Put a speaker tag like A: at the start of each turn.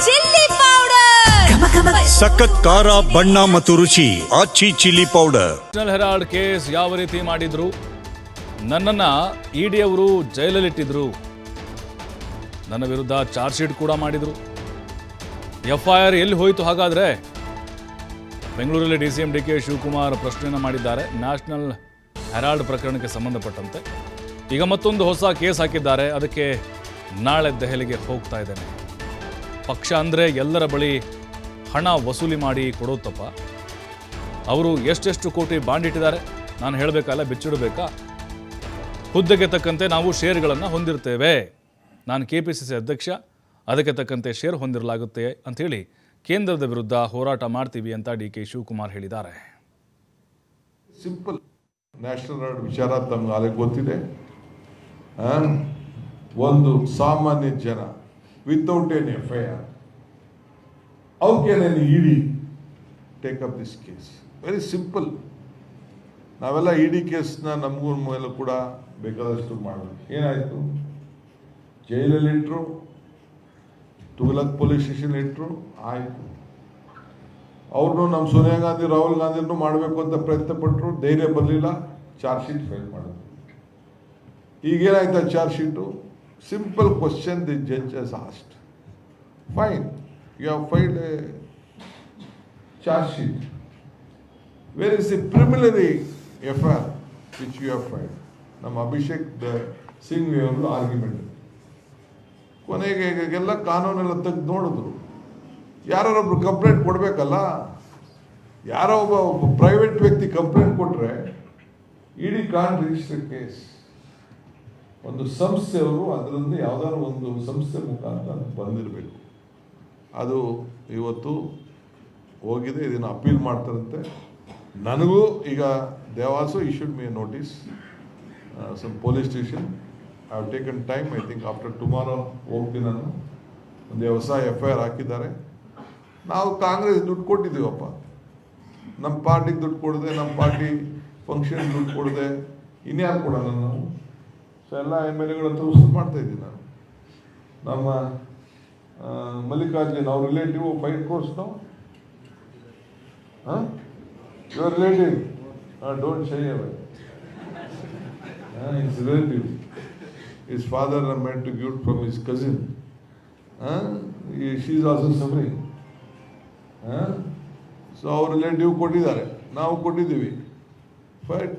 A: Chilli powder,
B: ಸಖತ್ ಖಾರ, ಬಣ್ಣ ಮತ್ತು ರುಚಿ. Aachi chilli powder.
C: National herald case ಯಾವ ರೀತಿ ಮಾಡಿದ್ರು? ನನ್ನನ್ನು ಇಡಿ ಅವರು ಜೈಲಲ್ಲಿಟ್ಟಿದ್ರು. ನನ್ನ ವಿರುದ್ಧ ಚಾರ್ಜ್ ಶೀಟ್ ಕೂಡ ಮಾಡಿದರು. FIR ಎಲ್ಲಿ ಹೋಯಿತು ಹಾಗಾದರೆ? ಬೆಂಗಳೂರಲ್ಲಿ DCM DK ಶಿವಕುಮಾರ್ ಪ್ರಶ್ನೆಯನ್ನು ಮಾಡಿದ್ದಾರೆ ನ್ಯಾಷನಲ್ ಹೆರಾಲ್ಡ್ ಪ್ರಕರಣಕ್ಕೆ ಸಂಬಂಧಪಟ್ಟಂತೆ. ಈಗ ಮತ್ತೊಂದು ಹೊಸ ಕೇಸ್ ಹಾಕಿದ್ದಾರೆ. ಅದಕ್ಕೆ ನಾಳೆ ದೆಹಲಿಗೆ ಹೋಗ್ತಾ ಇದ್ದೇನೆ. ಪಕ್ಷ ಅಂದರೆ ಎಲ್ಲರ ಬಳಿ ಹಣ ವಸೂಲಿ ಮಾಡಿ ಕೊಡೋತಪ್ಪ. ಅವರು ಎಷ್ಟೆಷ್ಟು ಕೋಟಿ ಬಾಂಡ್ ಇಟ್ಟಿದ್ದಾರೆ ನಾನು ಹೇಳಬೇಕಲ್ಲ, ಬಿಚ್ಚಿಡಬೇಕಾ? ಹುದ್ದೆಗೆ ತಕ್ಕಂತೆ ನಾವು ಶೇರ್ಗಳನ್ನು ಹೊಂದಿರ್ತೇವೆ. ನಾನು KPCC ಅಧ್ಯಕ್ಷ, ಅದಕ್ಕೆ ತಕ್ಕಂತೆ ಶೇರ್ ಹೊಂದಿರಲಾಗುತ್ತೆ ಅಂಥೇಳಿ ಕೇಂದ್ರದ ವಿರುದ್ಧ ಹೋರಾಟ ಮಾಡ್ತೀವಿ ಅಂತ DK ಶಿವಕುಮಾರ್ ಹೇಳಿದ್ದಾರೆ.
D: ಸಿಂಪಲ್ ನ್ಯಾಷನಲ್ ಹೆರಾಲ್ಡ್ ವಿಚಾರ ತಮ್ಗೆ ಆಗಲೇ ಗೊತ್ತಿದೆ. ಒಂದು ಸಾಮಾನ್ಯ ಜನ without N FIR how can N ED take up this case? Very simple. ನಾವೆಲ್ಲ ಇಡಿ ಕೇಸ್ನ ನಮಗೂ ಮೇಲೂ ಕೂಡ ಬೇಕಾದಷ್ಟು ಮಾಡೋದು. ಏನಾಯಿತು? ಜೈಲಲ್ಲಿಟ್ಟರು, ತುಘಲಕ್ ಪೊಲೀಸ್ ಸ್ಟೇಷನ್ ಇಟ್ಟರು, ಆಯಿತು. ಅವ್ರನ್ನೂ ನಮ್ಮ ಸೋನಿಯಾ ಗಾಂಧಿ, ರಾಹುಲ್ ಗಾಂಧಿನೂ ಮಾಡಬೇಕು ಅಂತ ಪ್ರಯತ್ನ ಪಟ್ಟರು, ಧೈರ್ಯ ಬರಲಿಲ್ಲ, ಚಾರ್ಜ್ ಶೀಟ್ ಫೈಲ್ ಮಾಡಿದ್ರು. ಈಗೇನಾಯ್ತು charge sheet? Simple question the judge has asked. Fine, you have filed a charge sheet. Where is the preliminary FIR which you have filed? ನಮ್ಮ ಅಭಿಷೇಕ್ ಸಿಂಘ್ವಿ ಅವರು ಆರ್ಗ್ಯುಮೆಂಟ್. ಕೊನೆಗೆ ಎಲ್ಲ ಕಾನೂನೆಲ್ಲ ತೆಗೆದು ನೋಡಿದ್ರು. ಯಾರೊಬ್ಬರು ಕಂಪ್ಲೇಂಟ್ ಕೊಡಬೇಕಲ್ಲ. ಯಾರೋ ಒಬ್ಬ ಪ್ರೈವೇಟ್ ವ್ಯಕ್ತಿ ಕಂಪ್ಲೇಂಟ್ ಕೊಟ್ಟರೆ ಇಡಿ ಕಾಂಟ್ ರಿಜಿಸ್ಟರ್ ಕೇಸ್. ಒಂದು ಸಂಸ್ಥೆಯವರು ಅದರಿಂದ ಯಾವುದಾದ್ರು ಒಂದು ಸಂಸ್ಥೆ ಮುಖಾಂತರ ಬಂದಿರಬೇಕು. ಅದು ಇವತ್ತು ಹೋಗಿದೆ. ಇದನ್ನು ಅಪೀಲ್ ಮಾಡ್ತಾರಂತೆ. ನನಗೂ ಈಗ they also issued me a notice, some police station. I have taken time. I think after tomorrow ಹೋಗ್ತೀನಿ. ನಾನು ಒಂದು ಹೊಸ FIR ಹಾಕಿದ್ದಾರೆ. ನಾವು ಕಾಂಗ್ರೆಸ್ ದುಡ್ಡು ಕೊಟ್ಟಿದ್ದೀವಪ್ಪ, ನಮ್ಮ ಪಾರ್ಟಿಗೆ ದುಡ್ಡು ಕೊಡದೆ, ನಮ್ಮ ಪಾರ್ಟಿ ಫಂಕ್ಷನ್ ದುಡ್ಡು ಕೊಡದೆ ಇನ್ಯಾರು ಕೊಡೋಣ ನಾವು? ಸೊ ಎಲ್ಲ MLA ಹತ್ರ ವಸೂಲು ಮಾಡ್ತಾ ಇದ್ದೀನಿ ನಾನು. ನಮ್ಮ ಮಲ್ಲಿಕಾರ್ಜುನ್ ಅವ್ರ ರಿಲೇಟಿವ್ 5 crores ನಾವು. Your relative, don't shy away. His relative, his father meant to give from his cousin. She is also suffering. So ಅವ್ರ ರಿಲೇಟಿವ್ ಕೊಟ್ಟಿದ್ದಾರೆ, ನಾವು ಕೊಟ್ಟಿದ್ದೀವಿ. ಫೈಟ್.